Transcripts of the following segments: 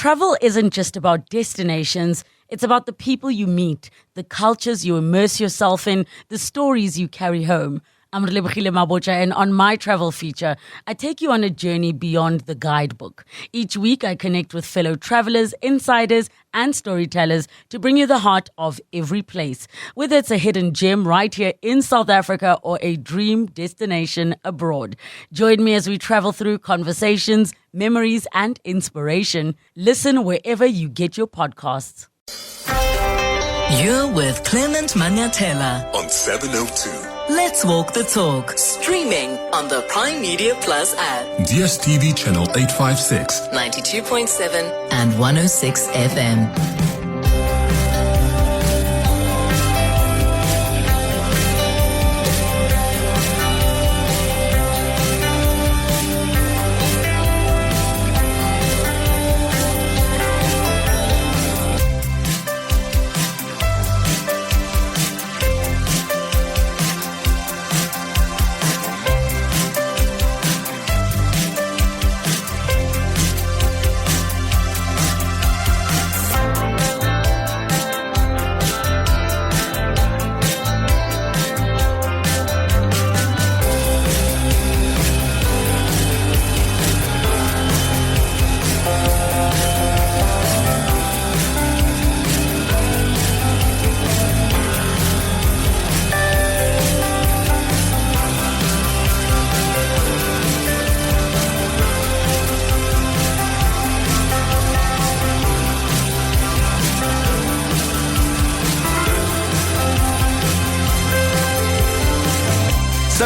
travel isn't just about destinations, it's about the people you meet, the cultures you immerse yourself in, the stories you carry home. I'm Relebogile Mabocha, and on my travel feature, I take you on a journey beyond the guidebook. Each week, I connect with fellow travelers, insiders, and storytellers to bring you the heart of every place. Whether it's a hidden gem right here in South Africa or a dream destination abroad. Join me as we travel through conversations, memories, and inspiration. Listen wherever you get your podcasts. You're with Clement Manyathela on 702. Let's walk the talk. Streaming on the Prime Media Plus app. DSTV channel 856. 92.7 and 106 FM.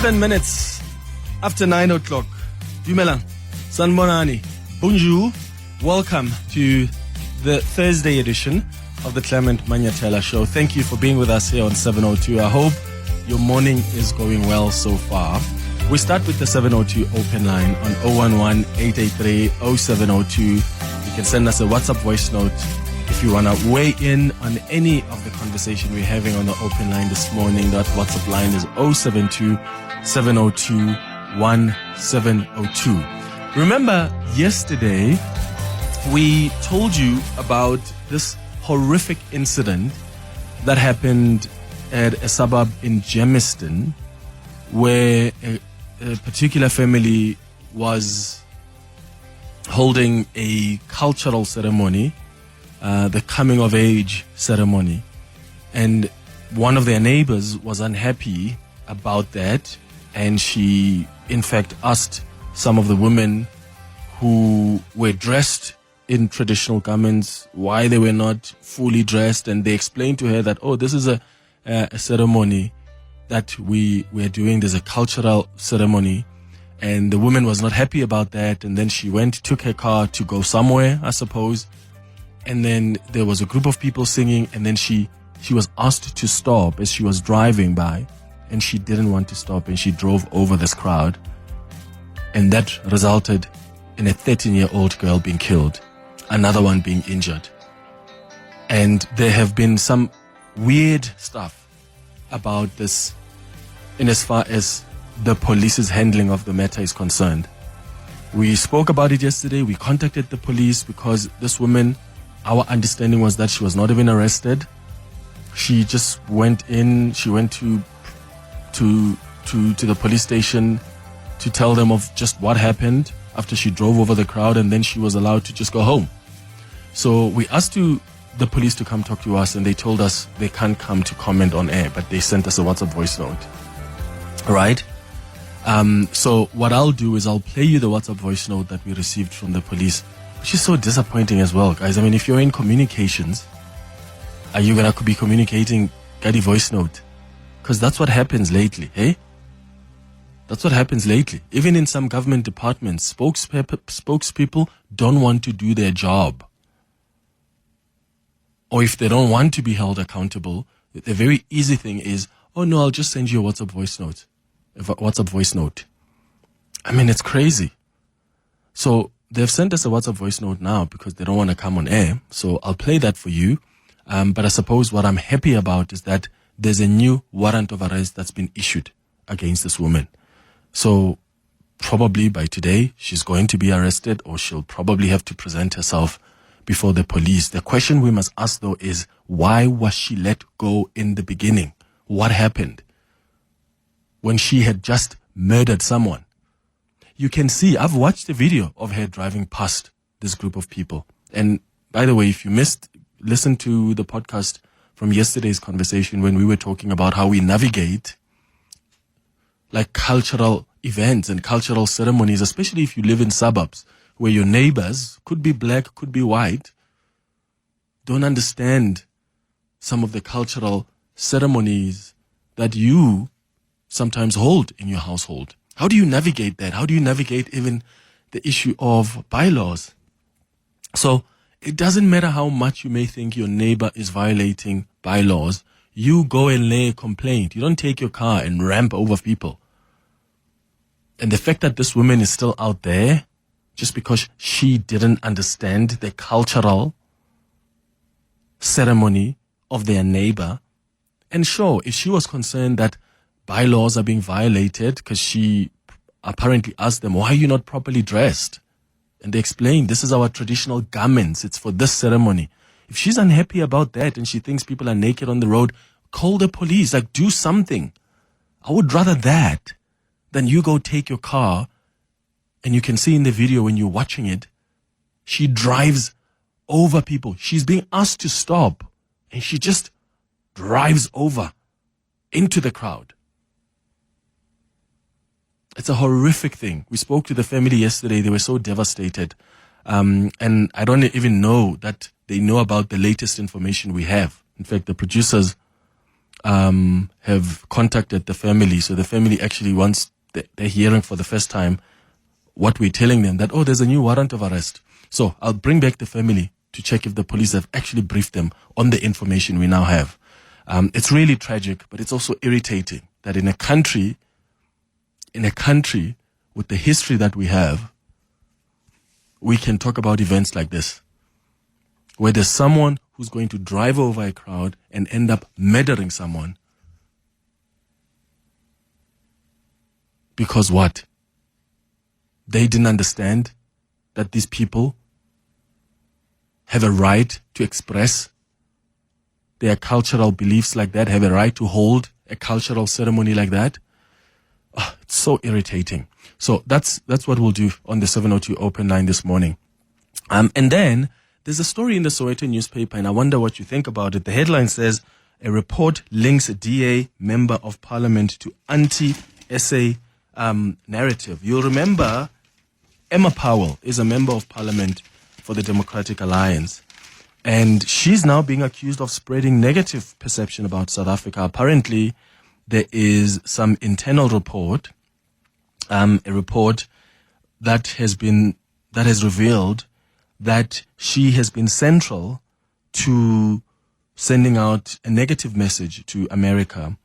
Minutes after 9 o'clock. Dumela, Sanbonani, bonjour. Welcome to the Thursday edition of the Clement Manyathela Show. Thank you for being with us here on 702. I hope your morning is going well so far. We start with the 702 open line on 011-883-0702. You can send us a WhatsApp voice note if you want to weigh in on any of the conversation we're having on the open line this morning. That WhatsApp line is 072-702-1702. Remember, yesterday we told you about this horrific incident that happened at a suburb in Germiston, where a particular family was holding a cultural ceremony, the coming of age ceremony, and one of their neighbors was unhappy about that, and she in fact asked some of the women who were dressed in traditional garments why they were not fully dressed, and they explained to her that, oh, this is a ceremony that we were doing. There's a cultural ceremony, and the woman was not happy about that. And then she took her car to go somewhere, I suppose, and then there was a group of people singing, and then she was asked to stop as she was driving by, and she didn't want to stop, and she drove over this crowd, and that resulted in a 13-year-old girl being killed, another one being injured. And there have been some weird stuff about this in as far as the police's handling of the matter is concerned. We spoke about it yesterday. We contacted the police because this woman, our understanding was that she was not even arrested. She just went in. She went to the police station to tell them of just what happened after she drove over the crowd, and then she was allowed to just go home. So we asked the police to come talk to us, and they told us they can't come to comment on air, but they sent us a WhatsApp voice note. All right? So what I'll do is I'll play you the WhatsApp voice note that we received from the police, which is so disappointing as well, guys. I mean, if you're in communications, are you going to be communicating Gadi voice note? Because that's what happens lately, hey? That's what happens lately. Even in some government departments, spokespeople don't want to do their job. Or if they don't want to be held accountable, the very easy thing is, oh no, I'll just send you a WhatsApp voice note. I mean, it's crazy. So they've sent us a WhatsApp voice note now because they don't want to come on air. So I'll play that for you. But I suppose what I'm happy about is that there's a new warrant of arrest that's been issued against this woman. So probably by today, she's going to be arrested, or she'll probably have to present herself before the police. The question we must ask, though, is why was she let go in the beginning? What happened when she had just murdered someone? You can see, I've watched a video of her driving past this group of people. And by the way, if you missed, listen to the podcast from yesterday's conversation when we were talking about how we navigate like cultural events and cultural ceremonies, especially if you live in suburbs where your neighbors, could be black, could be white, don't understand some of the cultural ceremonies that you sometimes hold in your household. How do you navigate that? How do you navigate even the issue of bylaws? So it doesn't matter how much you may think your neighbor is violating bylaws. You go and lay a complaint. You don't take your car and ramp over people. And the fact that this woman is still out there just because she didn't understand the cultural ceremony of their neighbor. And sure, if she was concerned that bylaws are being violated because she apparently asked them, why are you not properly dressed? And they explained, this is our traditional garments. It's for this ceremony. If she's unhappy about that and she thinks people are naked on the road, call the police, like do something. I would rather that than you go take your car, and you can see in the video when you're watching it, she drives over people. She's being asked to stop, and she just drives over into the crowd. It's a horrific thing. We spoke to the family yesterday. They were so devastated. And I don't even know that they know about the latest information we have. In fact, the producers have contacted the family. So the family actually wants, they're hearing for the first time what we're telling them, that, oh, there's a new warrant of arrest. So I'll bring back the family to check if the police have actually briefed them on the information we now have. It's really tragic, but it's also irritating that in a country with the history that we have, we can talk about events like this, where there's someone who's going to drive over a crowd and end up murdering someone. Because what? They didn't understand that these people have a right to express their cultural beliefs like that, have a right to hold a cultural ceremony like that. Oh, it's so irritating. So that's what we'll do on the 702 open line this morning. And then there's a story in the Soweto newspaper, and I wonder what you think about it. The headline says, a report links a DA member of parliament to anti-SA narrative. You'll remember Emma Powell is a member of parliament for the Democratic Alliance, and she's now being accused of spreading negative perception about South Africa. Apparently, there is some internal report, a report that has revealed that she has been central to sending out a negative message to America.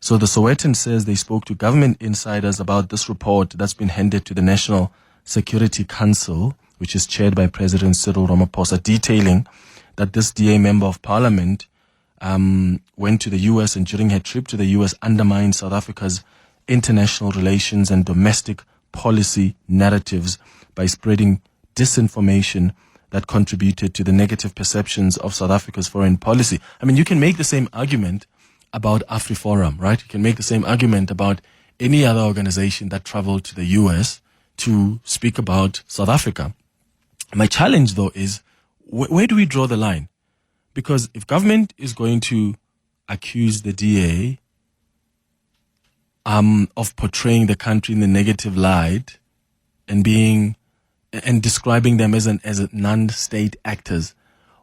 So the Sowetan says they spoke to government insiders about this report that's been handed to the National Security Council, which is chaired by President Cyril Ramaphosa, detailing that this DA member of parliament went to the U.S. and during her trip to the U.S. undermined South Africa's international relations and domestic policy narratives by spreading disinformation that contributed to the negative perceptions of South Africa's foreign policy. I mean, you can make the same argument about AfriForum, right? You can make the same argument about any other organization that traveled to the U.S. to speak about South Africa. My challenge, though, is where do we draw the line? Because if government is going to accuse the DA of portraying the country in the negative light and describing them as non-state actors,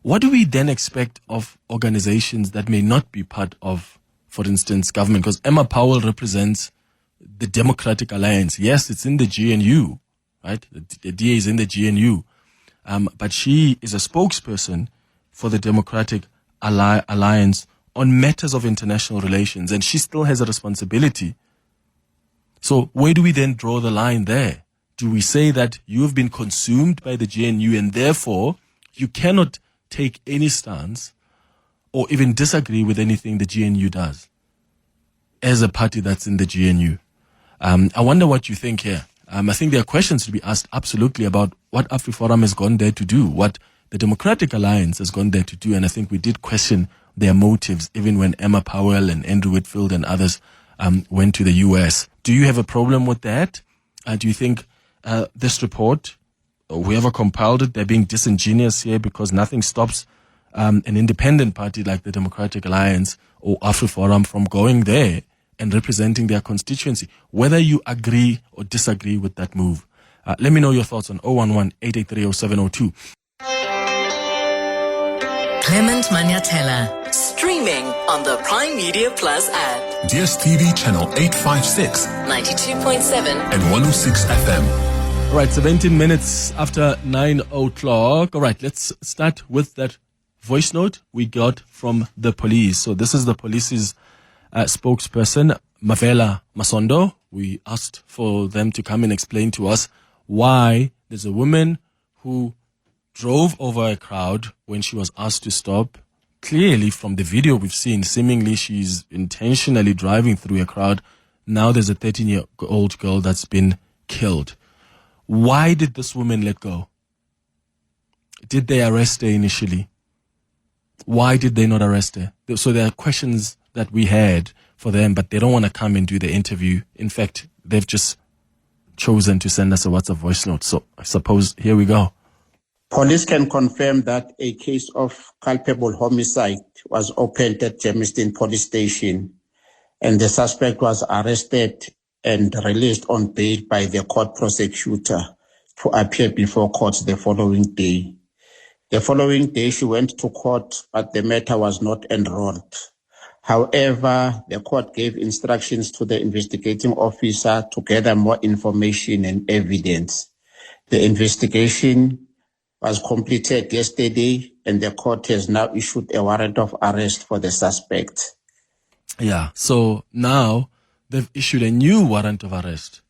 what do we then expect of organizations that may not be part of, for instance, government? Because Emma Powell represents the Democratic Alliance. Yes, it's in the GNU, right? The DA is in the GNU. But she is a spokesperson for the Democratic Alliance on matters of international relations, and she still has a responsibility. So where do we then draw the line there? Do we say that you have been consumed by the GNU and therefore you cannot take any stance or even disagree with anything the GNU does as a party that's in the GNU? I wonder what you think here. I think there are questions to be asked absolutely about what AfriForum has gone there to do. What the Democratic Alliance has gone there to do, and I think we did question their motives, even when Emma Powell and Andrew Whitfield and others went to the US. Do you have a problem with that? Do you think this report, or whoever compiled it, they're being disingenuous here because nothing stops an independent party like the Democratic Alliance or AfriForum from going there and representing their constituency, whether you agree or disagree with that move? Let me know your thoughts on 011-883-0702. Clement Manyathela, streaming on the Prime Media Plus app. DSTV channel 856 92.7 and 106 FM. All right, 17 minutes after 9 o'clock. All right, let's start with that voice note we got from the police. So this is the police's spokesperson, Mavela Masondo. We asked for them to come and explain to us why there's a woman who drove over a crowd when she was asked to stop. Clearly, from the video we've seen, seemingly she's intentionally driving through a crowd. Now there's a 13-year-old girl that's been killed. Why did this woman let go? Did they arrest her initially? Why did they not arrest her? So there are questions that we had for them, but they don't want to come and do the interview. In fact, they've just chosen to send us a WhatsApp voice note. So I suppose here we go. Police can confirm that a case of culpable homicide was opened at Germiston Police Station, and the suspect was arrested and released on bail by the court prosecutor to appear before court the following day. The following day, she went to court, but the matter was not enrolled. However, the court gave instructions to the investigating officer to gather more information and evidence. The investigation was completed yesterday, and the court has now issued a warrant of arrest for the suspect. Yeah, so now they've issued a new warrant of arrest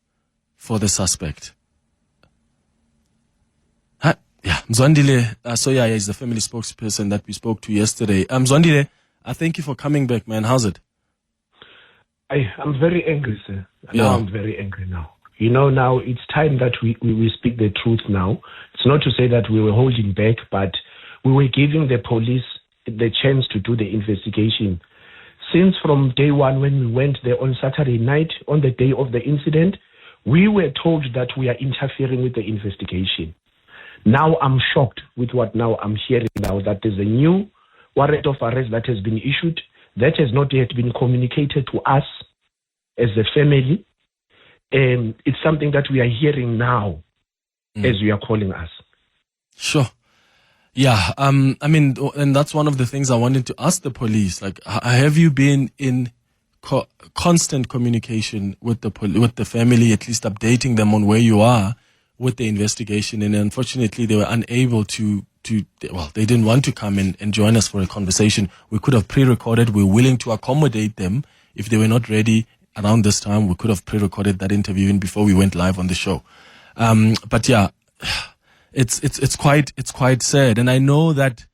for the suspect. Yeah, Mzwandile Soyaya is the family spokesperson that we spoke to yesterday. Mzwandile, thank you for coming back, man. How's it? I'm very angry, sir. Yeah. Now I'm very angry now. You know, now it's time that we speak the truth now. It's not to say that we were holding back, but we were giving the police the chance to do the investigation. Since from day one when we went there on Saturday night, on the day of the incident, we were told that we are interfering with the investigation. Now I'm shocked with what now I'm hearing now, that there's a new warrant of arrest that has been issued that has not yet been communicated to us as a family. It's something that we are hearing now as you are calling us. Sure. Yeah. I mean, and that's one of the things I wanted to ask the police. Like, have you been in constant communication with the family, at least updating them on where you are with the investigation? And unfortunately, they were unable to they didn't want to come and join us for a conversation. We could have pre-recorded. We're willing to accommodate them if they were not ready around this time. We could have pre-recorded that interview even before we went live on the show. But yeah, it's quite sad. And I know that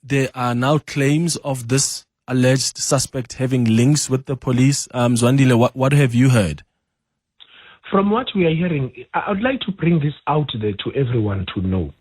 there are now claims of this alleged suspect having links with the police. Zwandile, what have you heard? From what we are hearing, I would like to bring this out there to everyone to know.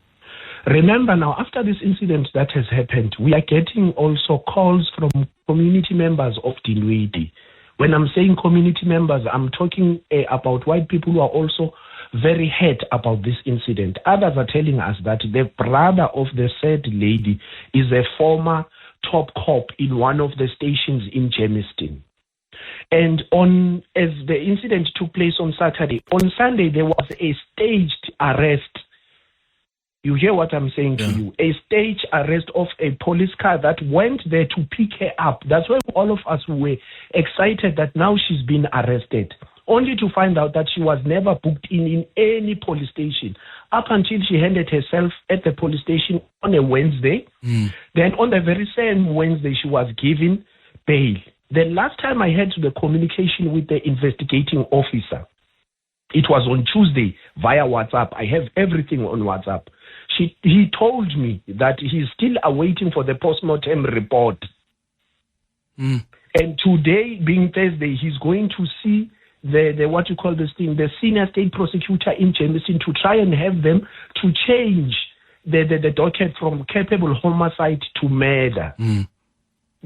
Remember now, after this incident that has happened, we are getting also calls from community members of Dinwiddie. When I'm saying community members, I'm talking about white people who are also very hurt about this incident. Others are telling us that the brother of the said lady is a former top cop in one of the stations in Germiston. And as the incident took place on Saturday, on Sunday there was a staged arrest. You hear what I'm saying to you? A staged arrest of a police car that went there to pick her up. That's why all of us were excited that now she's been arrested, only to find out that she was never booked in any police station up until she handed herself at the police station on a Wednesday. Then on the very same Wednesday, she was given bail. The last time I had the communication with the investigating officer, it was on Tuesday via WhatsApp. I have everything on WhatsApp. He told me that he's still awaiting for the postmortem report. And today, being Thursday, he's going to see the what you call this thing, the senior state prosecutor in Germiston, to try and have them to change the docket from culpable homicide to murder.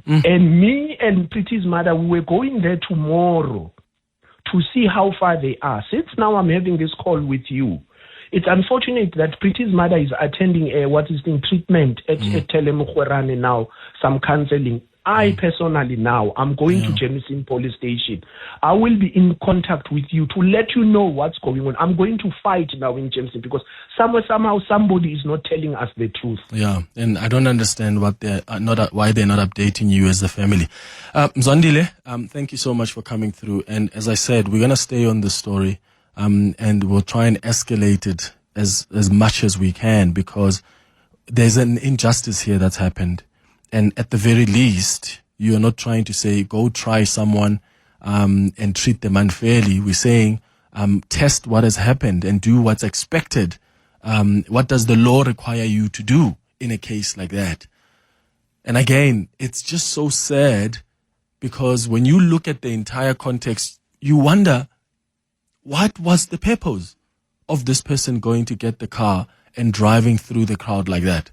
And me and Pretty's mother, we were going there tomorrow to see how far they are. Since now I'm having this call with you, it's unfortunate that Pretty's mother is attending treatment at Telemukwerane now, some counseling. I personally now, I'm going to Jameson Police Station. I will be in contact with you to let you know what's going on. I'm going to fight now in Jameson because somehow somebody is not telling us the truth. Yeah, and I don't understand why they're not updating you as a family. Mzondile, thank you so much for coming through. And as I said, we're going to stay on the story, and we'll try and escalate it as much as we can because there's an injustice here that's happened. And at the very least, you are not trying to say, go try someone and treat them unfairly. We're saying, test what has happened and do what's expected. What does the law require you to do in a case like that? And again, it's just so sad because when you look at the entire context, you wonder, what was the purpose of this person going to get the car and driving through the crowd like that?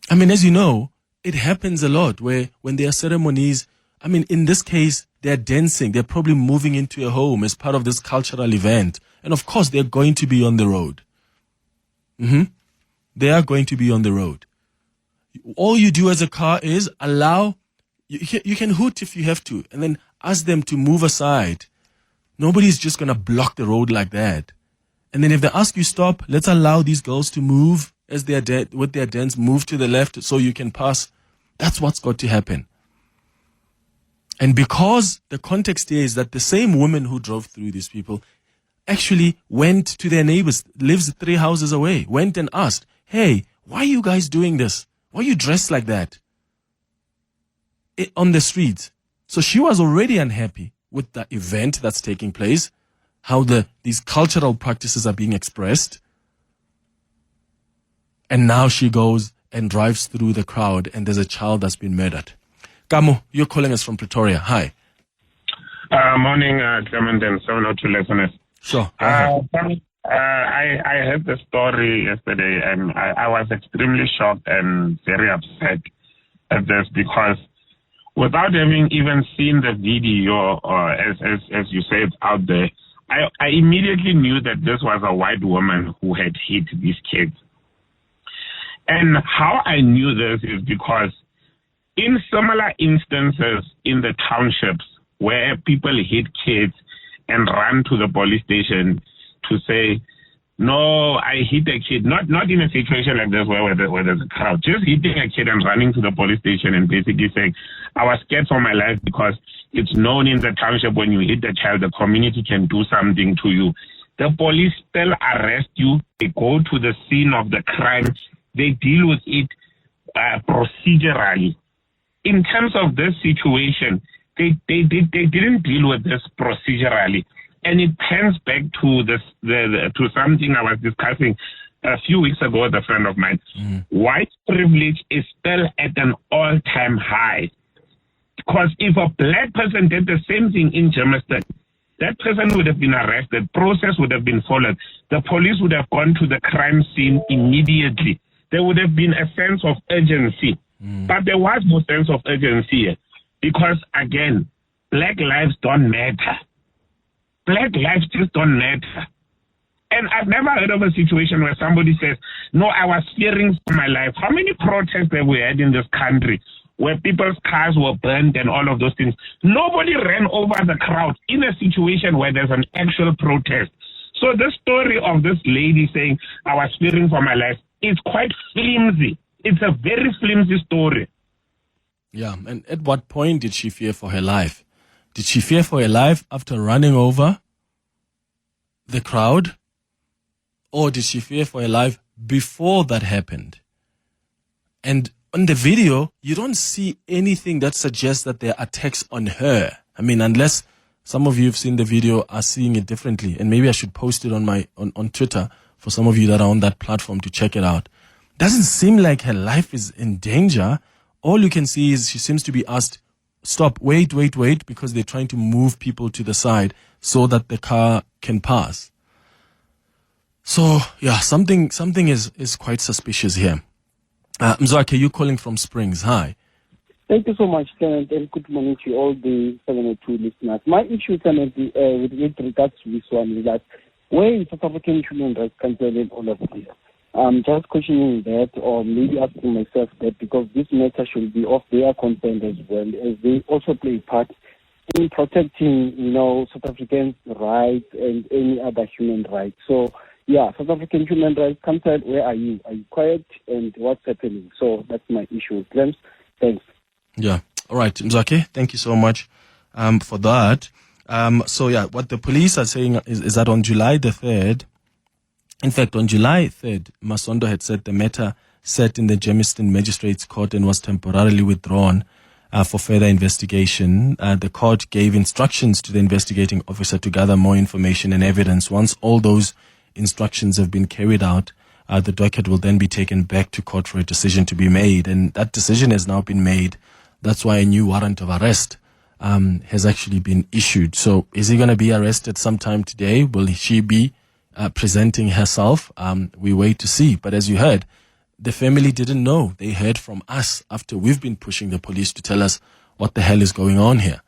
I mean, as you know, it happens a lot where when there are ceremonies, I mean, in this case, they're dancing. They're probably moving into a home as part of this cultural event. And of course, they're going to be on the road. They are going to be on the road. All you do as a car is allow, you can hoot if you have to, and then ask them to move aside. Nobody's just going to block the road like that. And then if they ask you stop, let's allow these girls to move as they are with their dance, move to the left so you can pass. That's what's got to happen. And because the context here is that the same woman who drove through these people actually went to their neighbors, lives 3 houses away, went and asked, hey, why are you guys doing this? Why are you dressed like that on the streets? So she was already unhappy with the event that's taking place, how these cultural practices are being expressed. And now she goes and drives through the crowd and there's a child that's been murdered. Kamu, you're calling us from Pretoria. Hi. Morning, Clement and 702 listeners. Sure. I heard the story yesterday and I was extremely shocked and very upset at this because without having even seen the video or as you said out there, I immediately knew that this was a white woman who had hit these kids. And how I knew this is because in similar instances in the townships where people hit kids and run to the police station to say, no, I hit a kid, not in a situation like this where there's a crowd, just hitting a kid and running to the police station and basically saying, I was scared for my life because it's known in the township when you hit the child, the community can do something to you. The police still arrest you, they go to the scene of the crime, they deal with it procedurally. In terms of this situation, they didn't deal with this procedurally. And it turns back to to something I was discussing a few weeks ago with a friend of mine. White privilege is still at an all-time high. Because if a black person did the same thing in Jamestown, that person would have been arrested, process would have been followed, the police would have gone to the crime scene immediately. There would have been a sense of urgency. But there was no sense of urgency here. Because, again, black lives don't matter. Black lives just don't matter. And I've never heard of a situation where somebody says, no, I was fearing for my life. How many protests have we had in this country where people's cars were burned and all of those things? Nobody ran over the crowd in a situation where there's an actual protest. So the story of this lady saying, I was fearing for my life, is quite flimsy. It's a very flimsy story. Yeah, and at what point did she fear for her life? Did she fear for her life after running over the crowd? Or did she fear for her life before that happened? And on the video, you don't see anything that suggests that there are attacks on her. I mean, unless some of you have seen the video, are seeing it differently. And maybe I should post it on on Twitter for some of you that are on that platform to check it out. Doesn't seem like her life is in danger. All you can see is she seems to be asked, stop, wait, because they're trying to move people to the side so that the car can pass. So yeah, something is quite suspicious here. Mzwakhe, you calling from Springs? Hi. Thank you so much, Clement, and good morning to all the 702 listeners. My issue, Clement, with regards to this one is that where is South African Human Rights Council in all of this? I'm just questioning that, or maybe asking myself that, because this matter should be of their concern as well, as they also play a part in protecting, South Africans' rights and any other human rights. So, yeah, South African Human Rights Council, where are you? Are you quiet? And what's happening? So that's my issue. Thanks. Yeah. All right, Mzwakhe, thank you so much for that. So yeah, what the police are saying is that on July the 3rd, in fact, on July 3rd, Masondo had said the matter sat in the Germiston Magistrates Court and was temporarily withdrawn for further investigation. The court gave instructions to the investigating officer to gather more information and evidence. Once all those instructions have been carried out, the docket will then be taken back to court for a decision to be made. And that decision has now been made. That's why a new warrant of arrest has actually been issued. So is he going to be arrested sometime today? Will she be presenting herself? We wait to see. But as you heard, the family didn't know. They heard from us after we've been pushing the police to tell us what the hell is going on here.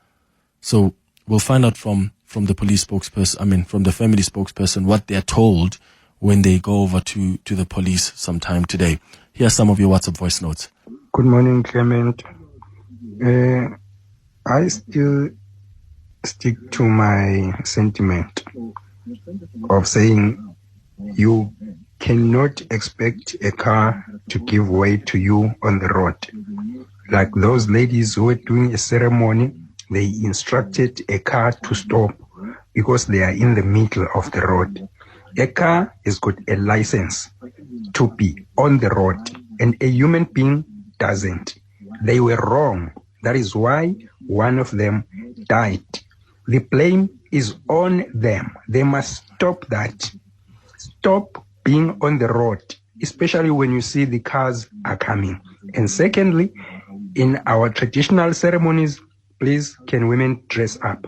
So we'll find out from the police spokesperson, from the family spokesperson, what they're told when they go over to the police sometime today. Here are some of your WhatsApp voice notes. Good morning, Clement. I still stick to my sentiment of saying you cannot expect a car to give way to you on the road. Like those ladies who were doing a ceremony, they instructed a car to stop because they are in the middle of the road. A car has got a license to be on the road, and a human being doesn't. They were wrong. That is why one of them died. The blame is on them. They must stop that. Stop being on the road, especially when you see the cars are coming. And secondly, in our traditional ceremonies, please, can women dress up?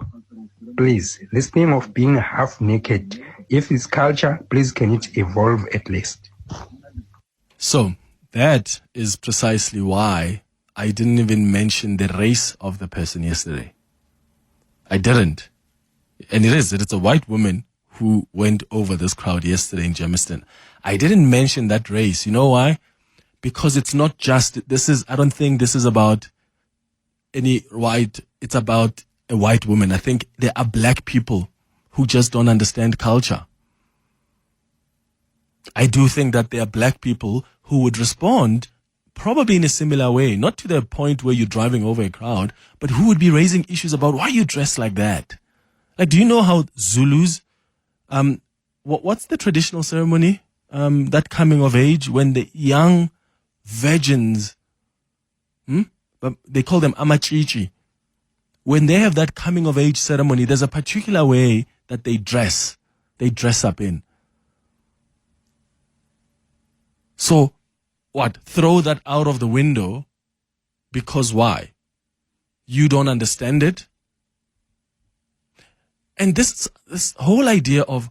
Please, this thing of being half naked, if it's culture, please, can it evolve at least? So that is precisely why I didn't even mention the race of the person yesterday. I didn't. And it's a white woman who went over this crowd yesterday in Germiston. I didn't mention that race. You know why? Because it's not just, I don't think this is about any white, it's about a white woman. I think there are black people who just don't understand culture. I do think that there are black people who would respond probably in a similar way, not to the point where you're driving over a crowd, but who would be raising issues about why you dress like that. Like, do you know how Zulus, what's the traditional ceremony? That coming of age when the young virgins, but they call them amachichi. When they have that coming of age ceremony, there's a particular way that they dress up in. So, what? Throw that out of the window because why? You don't understand it? And this whole idea of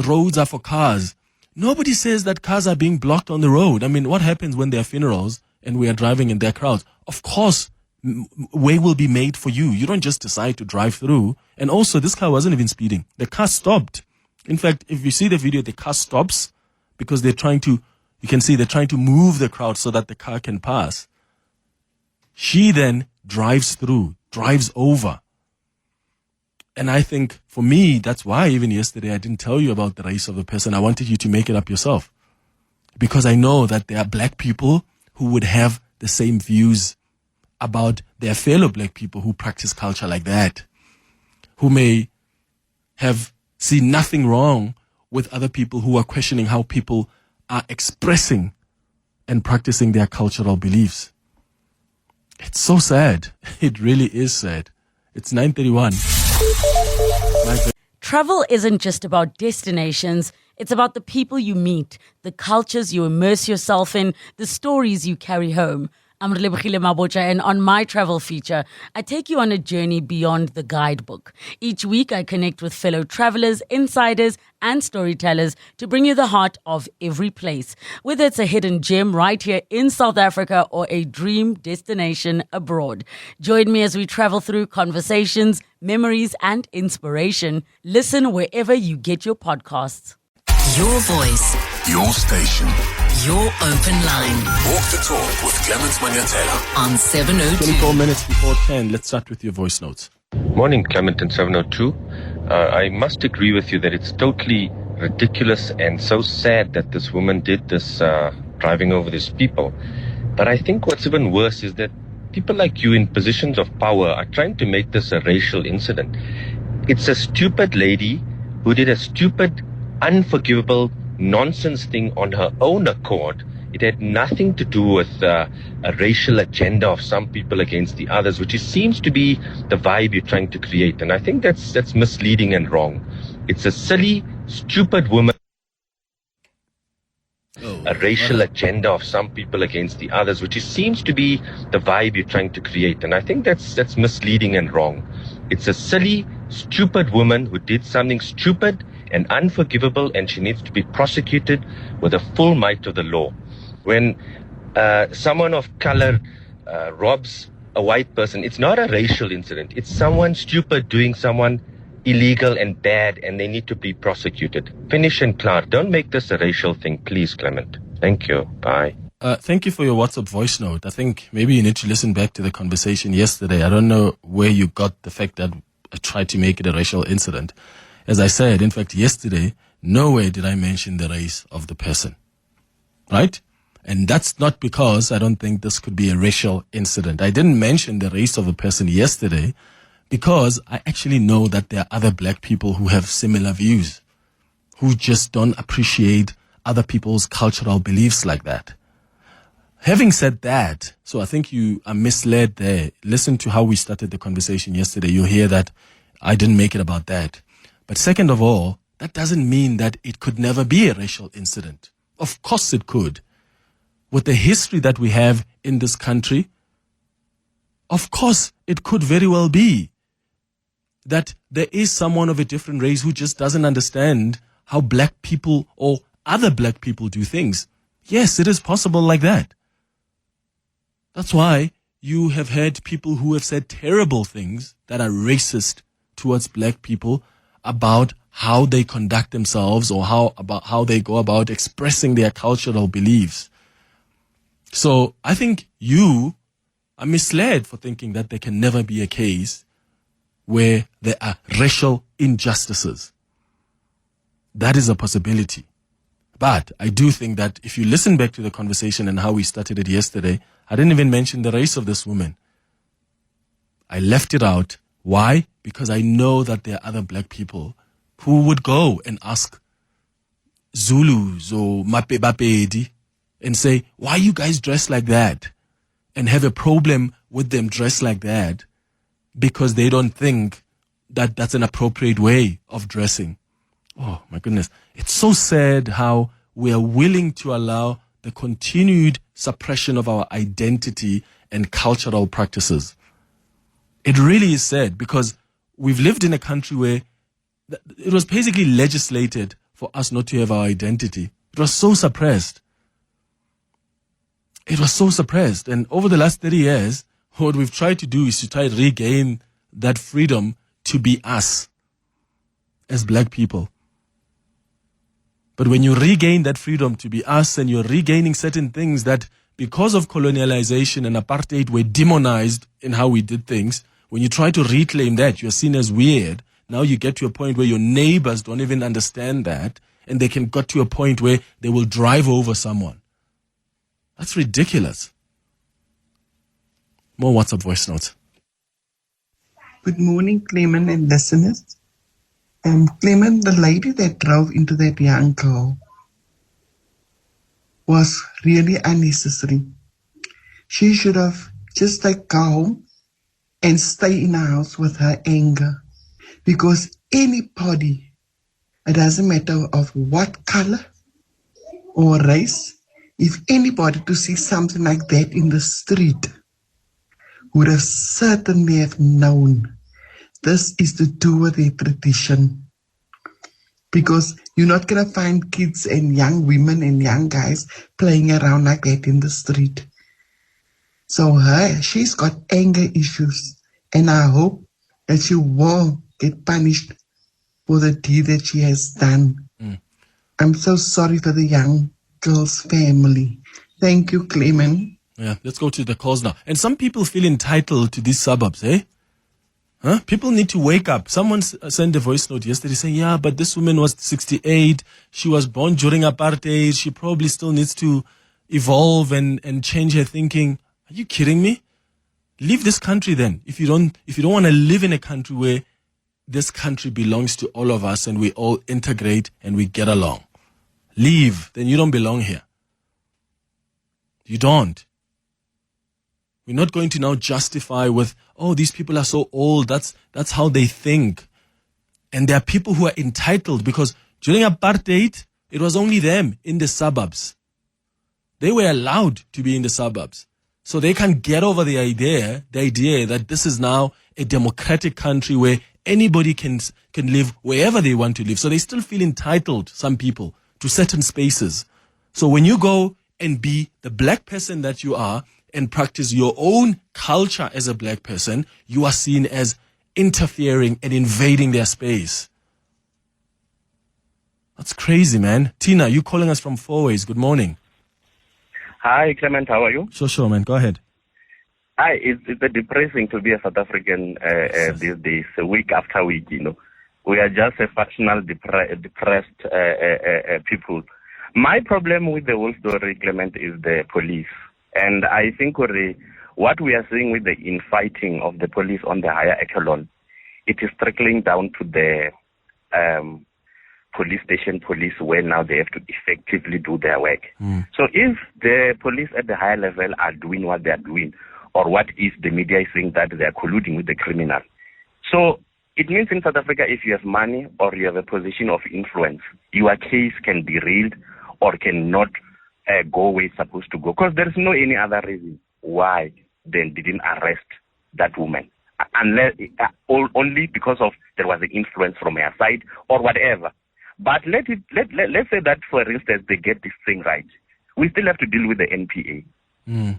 roads are for cars. Nobody says that cars are being blocked on the road. I mean, what happens when there are funerals and we are driving in their crowds? Of course, way will be made for you. You don't just decide to drive through. And also, this car wasn't even speeding. The car stopped. In fact, if you see the video, the car stops because you can see they're trying to move the crowd so that the car can pass. She then drives through, drives over. And I think for me, that's why even yesterday I didn't tell you about the race of the person. I wanted you to make it up yourself. Because I know that there are black people who would have the same views about their fellow black people who practice culture like that. Who may have seen nothing wrong with other people who are questioning how people are expressing and practicing their cultural beliefs. It's so sad. It really is sad. It's 9:31. Travel isn't just about destinations. It's about the people you meet, the cultures you immerse yourself in, the stories you carry home. I'm Relebogile Mabotja, and on my travel feature, I take you on a journey beyond the guidebook. Each week, I connect with fellow travelers, insiders, and storytellers to bring you the heart of every place. Whether it's a hidden gem right here in South Africa or a dream destination abroad. Join me as we travel through conversations, memories, and inspiration. Listen wherever you get your podcasts. Your voice, Your station. your open line Walk the talk with Clement Manyathela. on 702. 24 minutes before 10. Let's start with your voice notes. Morning, Clement and 702. I must agree with you that it's totally ridiculous and so sad that this woman did this, driving over these people. But I think what's even worse is that people like you in positions of power are trying to make this a racial incident. It's a stupid lady who did a stupid, unforgivable nonsense thing on her own accord. It had nothing to do with a racial agenda of some people against the others, which seems to be the vibe you're trying to create. And I think that's misleading and wrong. It's a silly, stupid woman. A racial agenda of some people against the others, which seems to be the vibe you're trying to create. And I think that's misleading and wrong. It's a silly, stupid woman who did something stupid and unforgivable, and she needs to be prosecuted with the full might of the law. When someone of color robs a white person, it's not a racial incident. It's someone stupid doing someone illegal and bad, and they need to be prosecuted. Finish and clear. Don't make this a racial thing, please, Clement. Thank you. Bye. Thank you for your WhatsApp voice note. I think maybe you need to listen back to the conversation yesterday. I don't know where you got the fact that I tried to make it a racial incident. As I said, in fact, yesterday, nowhere did I mention the race of the person. Right? And that's not because I don't think this could be a racial incident. I didn't mention the race of a person yesterday because I actually know that there are other black people who have similar views, who just don't appreciate other people's cultural beliefs like that. Having said that, so I think you are misled there. Listen to how we started the conversation yesterday. You'll hear that I didn't make it about that. But second of all, that doesn't mean that it could never be a racial incident. Of course it could. With the history that we have in this country, of course it could very well be that there is someone of a different race who just doesn't understand how black people or other black people do things. Yes, it is possible like that. That's why you have had people who have said terrible things that are racist towards black people about how they conduct themselves or about how they go about expressing their cultural beliefs. So I think you are misled for thinking that there can never be a case where there are racial injustices. That is a possibility. But I do think that if you listen back to the conversation and how we started it yesterday, I didn't even mention the race of this woman. I left it out. Why? Because I know that there are other black people who would go and ask Zulus or Mapebapedi and say, why are you guys dressed like that? And have a problem with them dressed like that because they don't think that that's an appropriate way of dressing. Oh, my goodness. It's so sad how we are willing to allow the continued suppression of our identity and cultural practices. It really is sad because we've lived in a country where it was basically legislated for us not to have our identity. It was so suppressed. It was so suppressed. And over the last 30 years, what we've tried to do is to try to regain that freedom to be us as black people. But when you regain that freedom to be us and you're regaining certain things that because of colonialization and apartheid were demonized in how we did things, when you try to reclaim that, you're seen as weird. Now you get to a point where your neighbors don't even understand that, and they can get to a point where they will drive over someone. That's ridiculous. More WhatsApp voice notes. Good morning, Clement and listeners. Clement, the lady that drove into that young girl was really unnecessary. She should have just go home and stay in the house with her anger. Because anybody, it doesn't matter of what color or race, If anybody to see something like that in the street would have certainly have known this is to do with their tradition. Because you're not going to find kids and young women and young guys playing around like that in the street. So she's got anger issues, and I hope that she will get punished for the deed that she has done. I'm so sorry for the young girl's family. Thank you, Clement. Yeah, let's go to the calls now. And some people feel entitled to these suburbs, eh? Huh? People need to wake up. Someone sent a voice note yesterday saying, yeah, but this woman was 68. She was born during apartheid. She probably still needs to evolve and change her thinking. Are you kidding me? Leave this country then. If you don't want to live in a country where this country belongs to all of us and we all integrate and we get along. Leave. Then you don't belong here. You don't. We're not going to now justify with, oh, these people are so old. That's how they think. And there are people who are entitled because during apartheid, it was only them in the suburbs. They were allowed to be in the suburbs. So they can get over the idea that this is now a democratic country where anybody can live wherever they want to live. So they still feel entitled, some people, to certain spaces. So when you go and be the black person that you are and practice your own culture as a black person, you are seen as interfering and invading their space. That's crazy, man. Tina, you calling us from Four Ways. Good morning. Hi, Clement. How are you? Sure, man. Go ahead. Hi. It's depressing to be a South African these days, week after week. We are just a factional depressed people. My problem with the whole story, Clement, is the police, and I think what we are seeing with the infighting of the police on the higher echelon, it is trickling down to the police station police, where now they have to effectively do their work. So if the police at the higher level are doing what they are doing, or what is the media is saying that they are colluding with the criminal, so it means in South Africa, if you have money or you have a position of influence, your case can be derailed or cannot go where it's supposed to go, because there is no any other reason why they didn't arrest that woman, unless only because of there was an influence from her side or whatever. But let's say that, for instance, they get this thing right. We still have to deal with the NPA.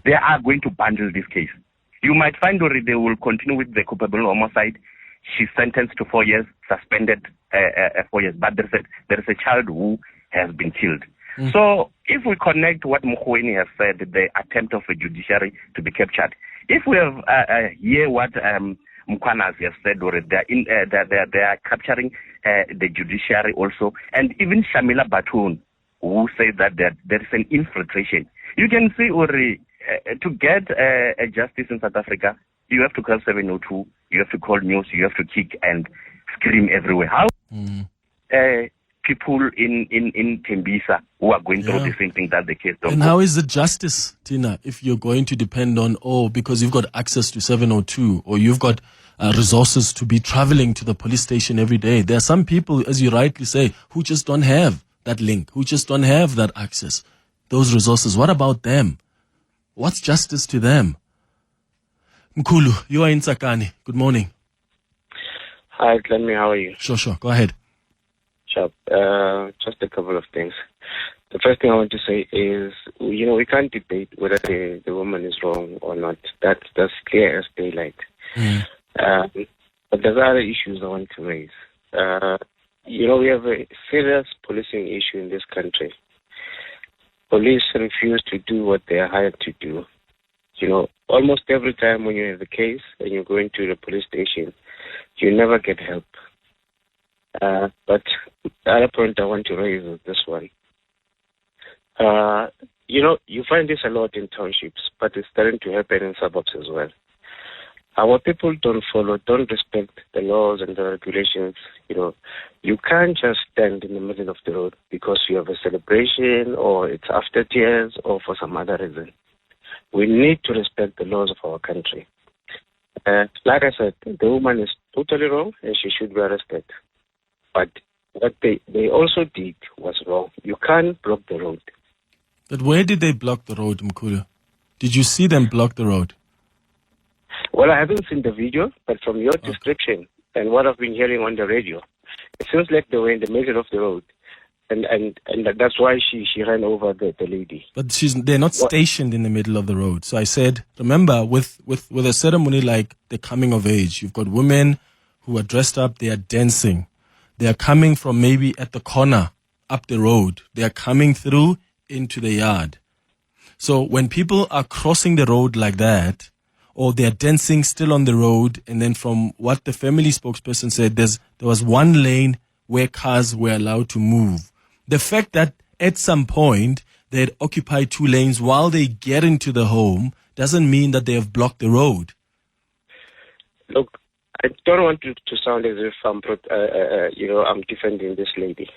They are going to bundle this case. You might find already they will continue with the culpable homicide. She's sentenced to 4 years, suspended 4 years. But there is a child who has been killed. So if we connect what Mokweni has said, the attempt of the judiciary to be captured, if we have hear what Mkwana has said already, they are capturing the judiciary also, and even Shamila Batoon, who said that there is an infiltration. You can see already to get a justice in South Africa, you have to call 702, you have to call news, you have to kick and scream everywhere. How people in Tembisa who are going through the same thing that the case don't. And how is it justice, Tina, if you're going to depend on, because you've got access to 702 or you've got resources to be traveling to the police station every day? There are some people, as you rightly say, who just don't have that link, who just don't have that access, those resources. What about them? What's justice to them? Mkulu, you are in Tsakani. Good morning. Hi, Clement. How are you? Sure. Go ahead. Sure. Just a couple of things. The first thing I want to say is, we can't debate whether the woman is wrong or not. That's clear as daylight. But there's other issues I want to raise. We have a serious policing issue in this country. Police refuse to do what they are hired to do. Almost every time when you have a case and you go into the police station, you never get help. But the other point I want to raise is this one. You find this a lot in townships, but it's starting to happen in suburbs as well. Our people don't respect the laws and the regulations. You can't just stand in the middle of the road because you have a celebration or it's after tears or for some other reason. We need to respect the laws of our country. Like I said, the woman is totally wrong and she should be arrested. But what they also did was wrong. You can't block the road. But where did they block the road, Mkhulu? Did you see them block the road? Well, I haven't seen the video, but from your description and what I've been hearing on the radio, it seems like they were in the middle of the road. And that's why she ran over the lady. But they're not stationed in the middle of the road. So I said, remember, with a ceremony like the coming of age, you've got women who are dressed up, they are dancing. They are coming from maybe at the corner up the road. They are coming through into the yard. So when people are crossing the road like that, or they're dancing still on the road, and then from what the family spokesperson said, there was one lane where cars were allowed to move. The fact that at some point they had occupied 2 lanes while they get into the home doesn't mean that they have blocked the road. Look, I don't want to sound as if I'm defending this lady.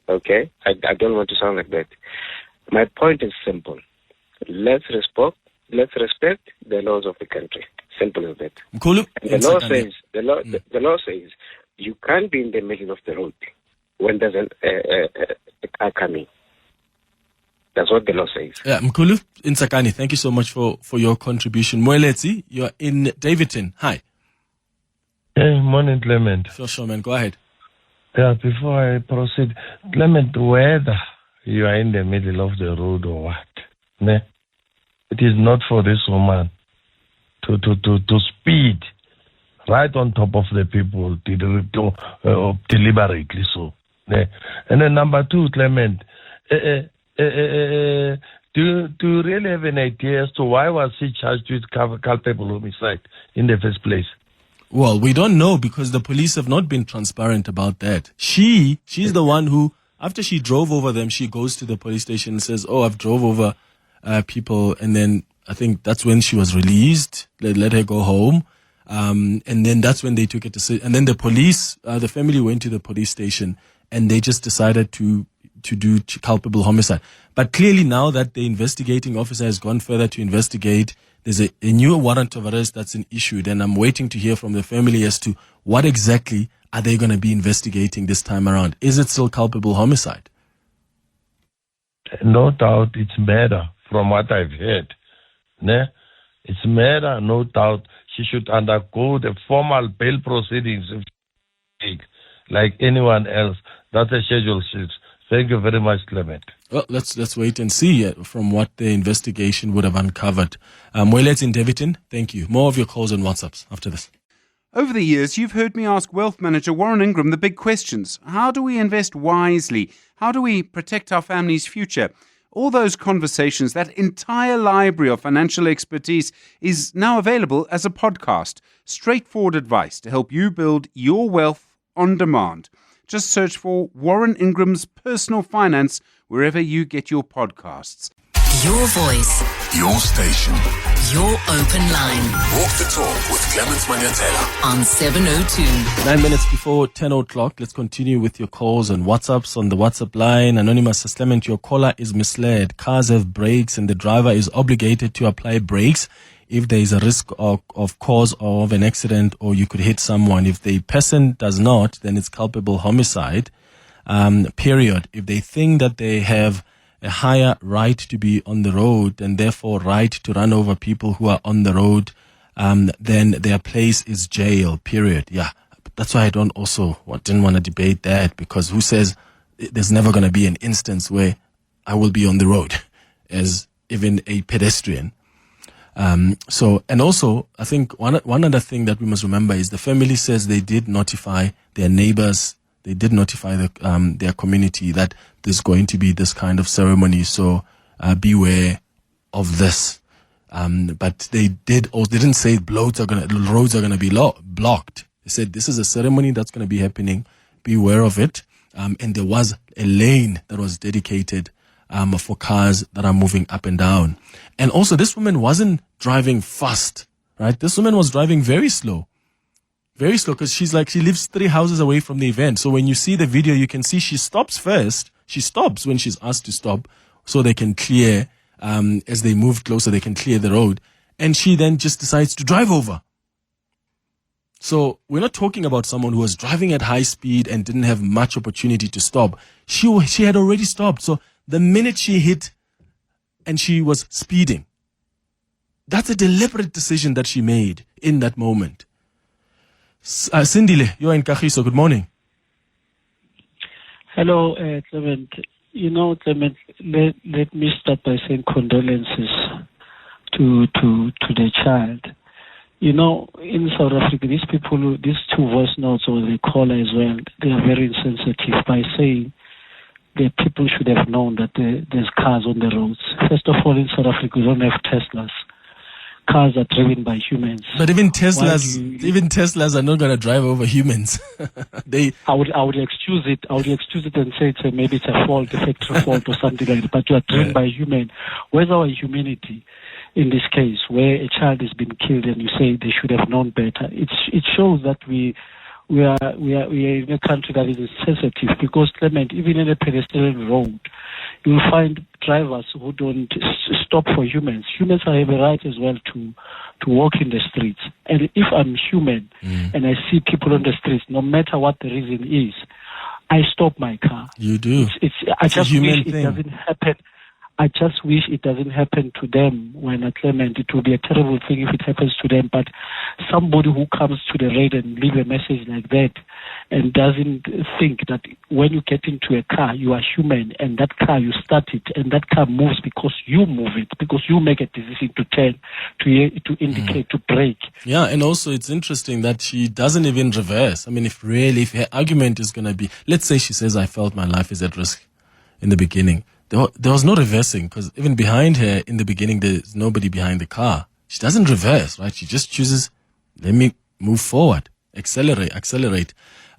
Okay? I don't want to sound like that. My point is simple. Let's respect the laws of the country. Simple as that. Mkhulu, and the law says you can't be in the middle of the road when there's a car coming. That's what the law says. Yeah, Mkhulu Insakani, thank you so much for your contribution. Moeletsi, you're in Davidton. Hi. Hey, morning, Clement. Sure, man. Go ahead. Yeah, before I proceed, Clement, whether you are in the middle of the road or what, it is not for this woman to speed right on top of the people deliberately so. And then number 2, Clement, do you really have an idea as to why was she charged with culpable homicide in the first place? Well, we don't know because the police have not been transparent about that. She's the one who, after she drove over them, she goes to the police station and says, I've drove over people. And then I think that's when she was released. They let her go home. And then that's when they took it to, and then the police, the family went to the police station and they just decided to do culpable homicide. But clearly now that the investigating officer has gone further to investigate, there's a new warrant of arrest that's been issued, and I'm waiting to hear from the family as to what exactly are they going to be investigating this time around. Is it still culpable homicide? No doubt it's murder from what I've heard. It's murder, no doubt. She should undergo the formal bail proceedings like anyone else. That's a Schedule 6. Thank you very much, Clement. Well, let's wait and see from what the investigation would have uncovered. Moelet's in Davidton, thank you. More of your calls and WhatsApps after this. Over the years, you've heard me ask wealth manager Warren Ingram the big questions. How do we invest wisely? How do we protect our family's future? All those conversations, that entire library of financial expertise is now available as a podcast. Straightforward advice to help you build your wealth on demand. Just search for Warren Ingram's Personal Finance wherever you get your podcasts. Your voice. Your station. Your open line. Walk the talk with Clement Manyathela. On 702. 9 minutes before 10 o'clock. Let's continue with your calls and WhatsApps on the WhatsApp line. Anonymous says, Clement, your caller is misled. Cars have brakes and the driver is obligated to apply brakes if there is a risk of cause of an accident or you could hit someone. If the person does not, then it's culpable homicide, period. If they think that they have a higher right to be on the road and therefore right to run over people who are on the road, then their place is jail, period. Yeah, that's why I didn't want to debate that, because who says there's never going to be an instance where I will be on the road as even a pedestrian. And also, I think one other thing that we must remember is the family says they did notify their neighbors, they did notify their community that there's going to be this kind of ceremony. So beware of this. But they didn't say roads are going to be blocked. They said this is a ceremony that's going to be happening. Beware of it. And there was a lane that was dedicated for cars that are moving up and down. And also, this woman wasn't driving fast, right? This woman was driving very slow, because she lives 3 houses away from the event. So when you see the video, you can see she stops first. She stops when she's asked to stop so they can clear, as they move closer, they can clear the road. And she then just decides to drive over. So we're not talking about someone who was driving at high speed and didn't have much opportunity to stop. She had already stopped. So the minute she hit and she was speeding. That's a deliberate decision that she made in that moment. Sindile, you're in Kagiso. Good morning. Hello, Clement. Clement, let me start by saying condolences to the child. In South Africa, these people, these two voice notes or the caller as well, they are very insensitive by saying that people should have known that there's cars on the roads. First of all, in South Africa, we don't have Teslas. Cars are driven by humans. But even Teslas are not going to drive over humans. I would excuse it. I would excuse it and say maybe it's a fault, a factory fault or something like that. But you are driven by a human. Where's our humanity in this case, where a child has been killed and you say they should have known better? It shows that we are in a country that is sensitive, because, Clement, even in a pedestrian road, you will find drivers who don't stop for humans. Humans have a right as well to walk in the streets. And if I'm human and I see people on the streets, no matter what the reason is, I stop my car. You do. I just wish it doesn't happen. I just wish it doesn't happen to them when Clement. It would be a terrible thing if it happens to them. But somebody who comes to the road and leave a message like that and doesn't think that when you get into a car, you are human, and that car, you start it, and that car moves because you move it, because you make a decision to turn, to indicate, to brake. Yeah, and also it's interesting that she doesn't even reverse. I mean, if her argument is going to be, let's say she says, I felt my life is at risk in the beginning. There was no reversing, because even behind her in the beginning, there's nobody behind the car. She doesn't reverse, right? She just chooses, let me move forward, accelerate.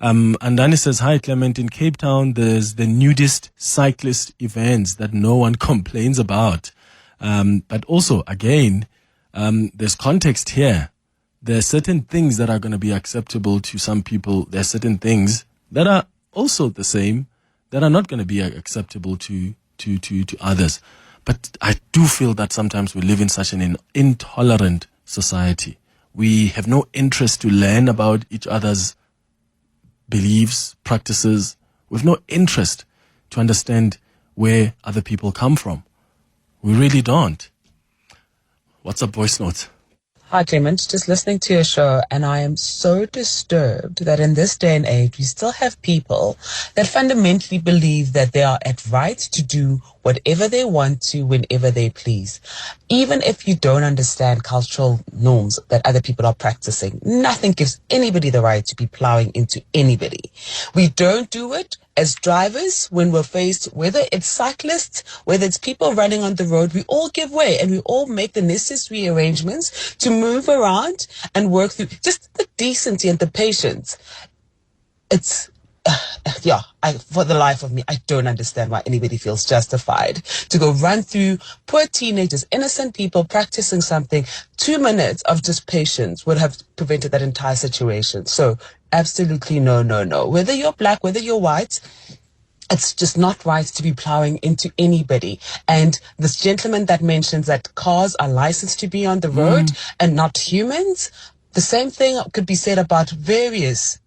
Andani says, hi, Clement. In Cape Town, there's the nudist cyclist events that no one complains about. But also, again, there's context here. There are certain things that are going to be acceptable to some people. There are certain things that are also the same that are not going to be acceptable to others. But I do feel that sometimes we live in such an intolerant society. We have no interest to learn about each other's beliefs, practices. We have no interest to understand where other people come from. We really don't. What's up, voice notes? Hi, Clement. Just listening to your show, and I am so disturbed that in this day and age, we still have people that fundamentally believe that they are at right to do whatever they want to, whenever they please. Even if you don't understand cultural norms that other people are practicing, nothing gives anybody the right to be plowing into anybody. We don't do it as drivers when we're faced, whether it's cyclists, whether it's people running on the road, we all give way and we all make the necessary arrangements to move around and work through just the decency and the patience. It's, for the life of me, I don't understand why anybody feels justified to go run through poor teenagers, innocent people practicing something. 2 minutes of just patience would have prevented that entire situation. So absolutely no. Whether you're black, whether you're white, it's just not right to be plowing into anybody. And this gentleman that mentions that cars are licensed to be on the road and not humans, the same thing could be said about various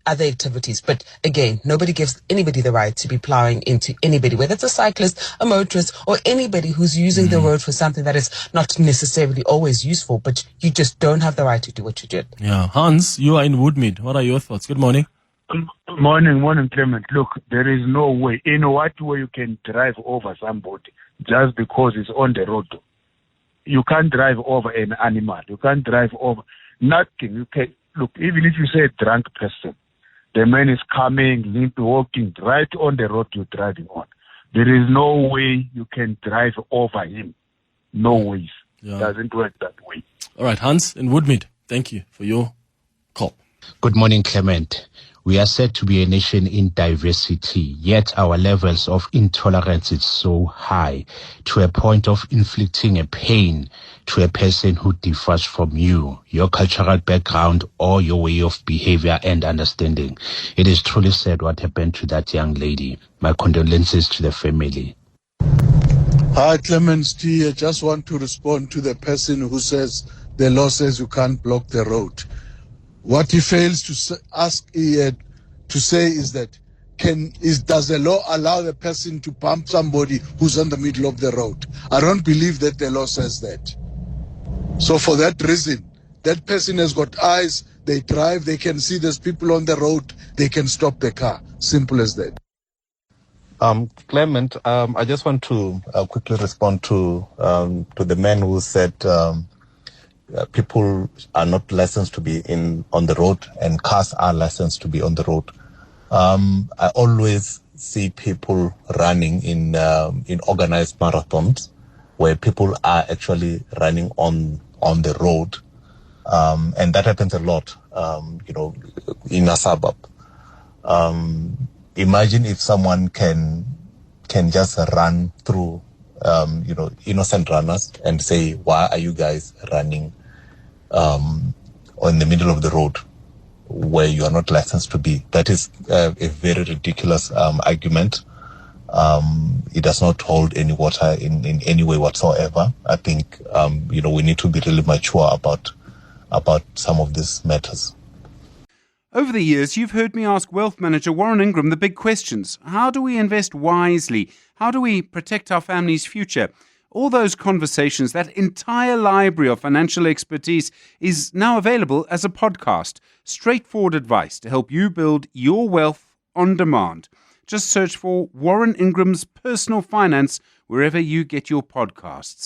other activities. But again, nobody gives anybody the right to be plowing into anybody, whether it's a cyclist, a motorist, or anybody who's using the road for something that is not necessarily always useful, but you just don't have the right to do what you did. Yeah. Hans, you are in Woodmead. What are your thoughts? Good morning. Morning, Clement. Look, there is no way, in what way you can drive over somebody just because it's on the road. You can't drive over an animal. You can't drive over nothing. You can, look, even if you say a drunk person, the man is coming, limp walking right on the road you're driving on. There is no way you can drive over him. No ways. Yeah. Doesn't work that way. All right, Hans in Woodmead, thank you for your call. Good morning, Clement. We are said to be a nation in diversity, yet our levels of intolerance is so high to a point of inflicting a pain to a person who differs from you, your cultural background, or your way of behavior and understanding. It is truly sad what happened to that young lady. My condolences to the family. Hi, Clement T. I just want to respond to the person who says the law says you can't block the road. What he fails to say is that does the law allow the person to bump somebody who's on the middle of the road? I don't believe that the law says that. So for that reason, that person has got eyes, they drive, they can see there's people on the road, they can stop the car. Simple as that. Clement, I just want to quickly respond to the man who said people are not licensed to be on the road and cars are licensed to be on the road. I always see people running in organized marathons where people are actually running on the road, and that happens a lot, in a suburb. Imagine if someone can just run through, innocent runners and say, why are you guys running in the middle of the road where you are not licensed to be? That is a very ridiculous argument. It does not hold any water in any way whatsoever. I think, we need to be really mature about some of these matters. Over the years, you've heard me ask Wealth Manager Warren Ingram the big questions. How do we invest wisely? How do we protect our family's future? All those conversations, that entire library of financial expertise is now available as a podcast. Straightforward advice to help you build your wealth on demand. Just search for Warren Ingram's Personal Finance wherever you get your podcasts.